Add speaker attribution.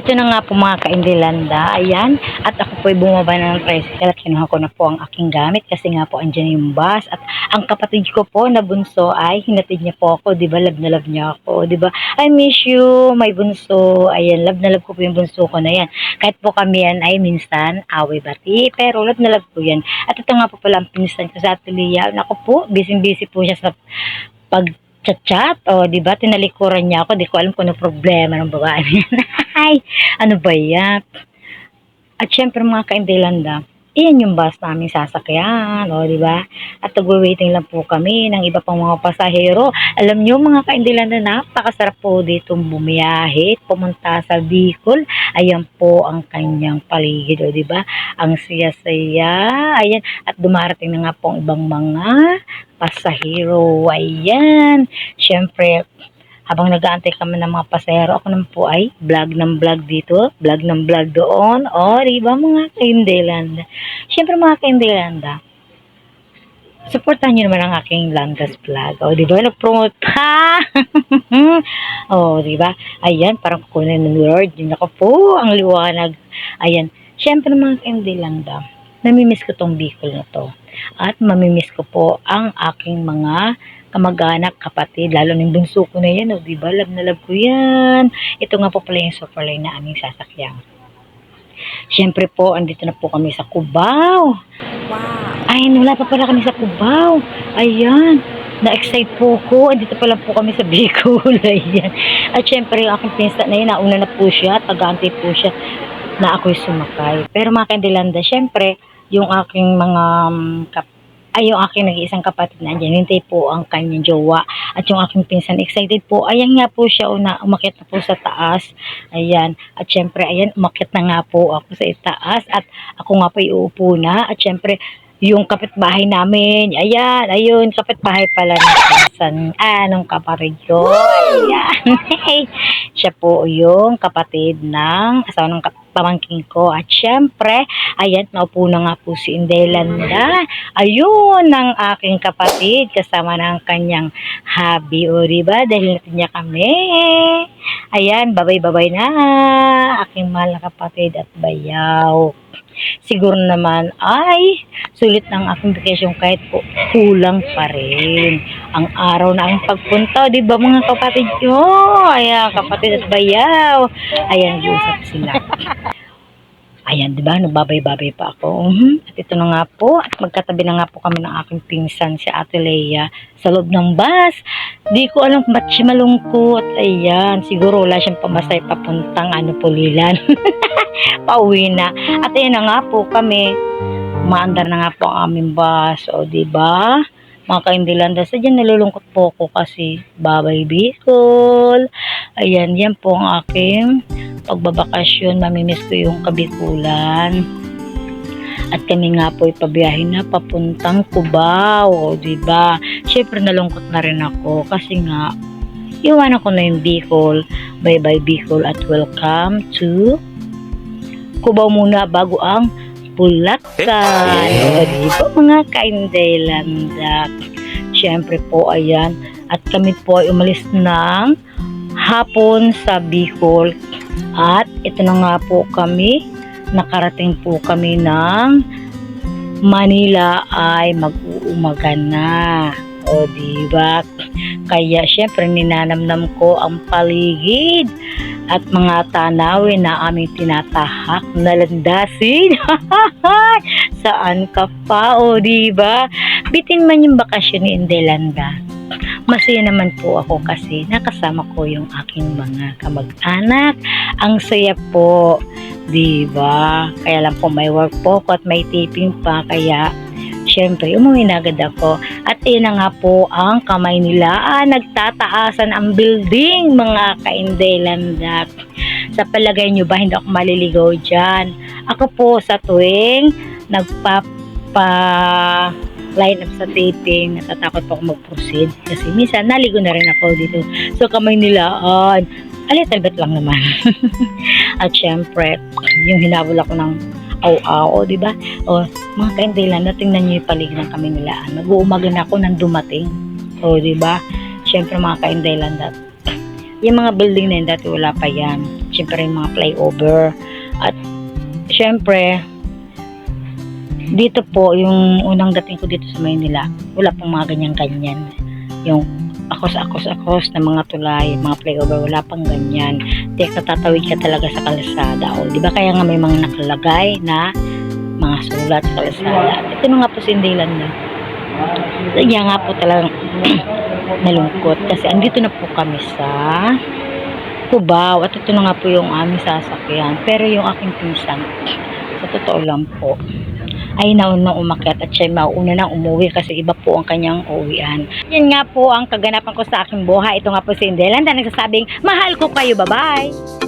Speaker 1: Ito na nga po mga kaindilanda, ayan, at ako po'y bumaba ng tricycle at kinuha ko na po ang aking gamit kasi nga po andyan yung bus at ang kapatid ko po na bunso ay hinatid niya po ako, di ba, love na love niya ako, di ba, I miss you, my bunso, ayan, love na love ko po yung bunso ko na yan, kahit po kami yan ay minsan away bati, pero love na love ko yan, at ito nga po pala ang pinsan ko sa atelier, naku po, busy po siya sa pag chat-chat, o di ba, tinalikuran niya ako, di ko alam kung ano problema ng babae niya. Ay, ano ba yan? At syempre mga kaindilanda, iyan yung bus namin sasakyan, o di ba? At nagwe-waiting lang po kami ng iba pang mga pasahero. Alam nyo mga kaindilanda, napakasarap po dito bumiyahe, pumunta sa Bicol. Ayan po ang kanyang paligid, o di ba? Ang saya-saya. Ayan, at dumarating na nga po ang ibang mga pasahero. Ayan. Syempre, habang nag-aantay kami ng mga pasahero, ako naman po ay vlog ng vlog dito, vlog ng vlog doon. O, diba mga kaindilanda? Siyempre mga kaindilanda, supportahan nyo naman ang aking Landas vlog. O, diba? Nag-promote pa! O, diba? Ayan, parang kukunin ng Lord. Yun ako po, ang liwanag. Ayan. Siyempre mga kaindilanda, namimiss ko tong Bicol na to. At mamimiss ko po ang aking mga kamag-anak, kapatid, lalo ng bunso ko na yan, o diba, love na love ko yan. Ito nga po pala yung Superline na aming sasakyan. Siyempre po, andito na po kami sa Cubao. Wow! Ay, wala pa pala kami sa Cubao. Ayan, na-excite po ko. Andito pa lang po kami sa Bicol. Ayan. At siyempre, yung aking pinsan na yun, nauna na po siya, taga-antay po siya na ako'y sumakay. Pero mga kandilanda, siyempre, yung aking mga yung aking nag-iisang kapatid na andyan, hintay po ang kanyang jowa. At yung aking pinsan, excited po. Ayan nga po siya, umakyat na po sa taas. Ayan. At syempre, ayan, umakyat na nga po ako sa itaas. At ako nga po iuupo na. At syempre, yung kapitbahay namin, ayan, ayun, kapitbahay pala ng pinsan, nung kapatid ko. Ayan. Siya po yung kapatid ng asawa ng pamangkin ko. At syempre, ayan, naupo na nga po si Indelanda. Ayun, ang aking kapatid, kasama ng kanyang hubby. O, diba? Dahil natin niya kami. Ayan, babay-babay na. Aking mahal na kapatid at bayaw. Siguro naman ay sulit ng aking vacation kahit po kulang pa rin ang araw na ang pagpunta, di ba mga kapatid ko? Ayan, kapatid at bayaw. Ayan, usap sila. Ayan, di ba? Nagbabay-babay pa ako. At ito na nga po. At magkatabi na nga po kami ng aking pinsan, si Ate Leia, sa loob ng bus. Di ko alam kung ba't siya malungkot. Ayan, siguro wala siyang pamasay papuntang Pulilan. Pauwi na. At ayan na nga po kami. Maandar na nga po ang aming bus. O, di ba? Mga kaindilanda, sadyan nalulungkot po ako kasi babay Bicol. Ayan, yan po ang aking pagbabakasyon. Mamimiss ko yung Kabikulan. At kami nga po ipabiyahin na papuntang Cubao, o diba? Syempre nalungkot na rin ako kasi nga iwanan ko na yung Bicol. Bye bye Bicol at welcome to Cubao muna bago ang Bulacan. O diba mga kaindilanda? Syempre po ayan. At kami po ay umalis ng hapon sa Bicol. At ito na nga po kami, nakarating po kami ng Manila ay mag-uumaga na. O diba? Kaya syempre ninanamnam ko ang paligid at mga tanawin na aming tinatahak na landasin. Saan ka pa? O diba? Bitin man yung bakasyon ni Indelanda. Masaya naman po ako kasi nakasama ko yung aking mga kamag-anak. Ang saya po, diba? Kaya lang po may work po ko at may taping pa, kaya syempre umuwi na agad ako. At yun na nga po ang kamay nila. Nagtataasan ang building, mga kaindilanda. Sa palagay nyo ba hindi ako maliligaw dyan? Ako po sa tuwing line up sa taping, natatakot po ako mag-proceed kasi minsan naligo na rin ako dito. So kamay nila, alitalbet lang naman. At syempre, yung hinabol ako ng aw-aw, diba? O, mga kaindilanda, tingnan nyo yung paligid ng kami nila. Nag-uumaga na ako nang dumating. O, diba? Syempre mga kaindilanda, yung mga building na yun, dati wala pa yan. syempre yung mga flyover. At syempre, dito po, yung unang dating ko dito sa Maynila, wala pong mga ganyan-ganyan. Yung akos na mga tulay, mga flyover, wala pang ganyan. Kaya tatawid ka talaga sa kalsada. O, di ba kaya nga may mga nakalagay na mga sulat sa kalsada. Ito na nga po si Inday Landa. Kaya nga po talagang nalungkot kasi andito na po kami sa Cubao at ito na nga po yung aming sasakyan. Pero yung aking pinsan, sa totoo lang po, ay naunang umakyat at siya mauuna nang umuwi kasi iba po ang kanyang uwian. Yan nga po ang kaganapan ko sa aking buhay. Ito nga po si Inday Landa nagsasabing, mahal ko kayo, bye-bye!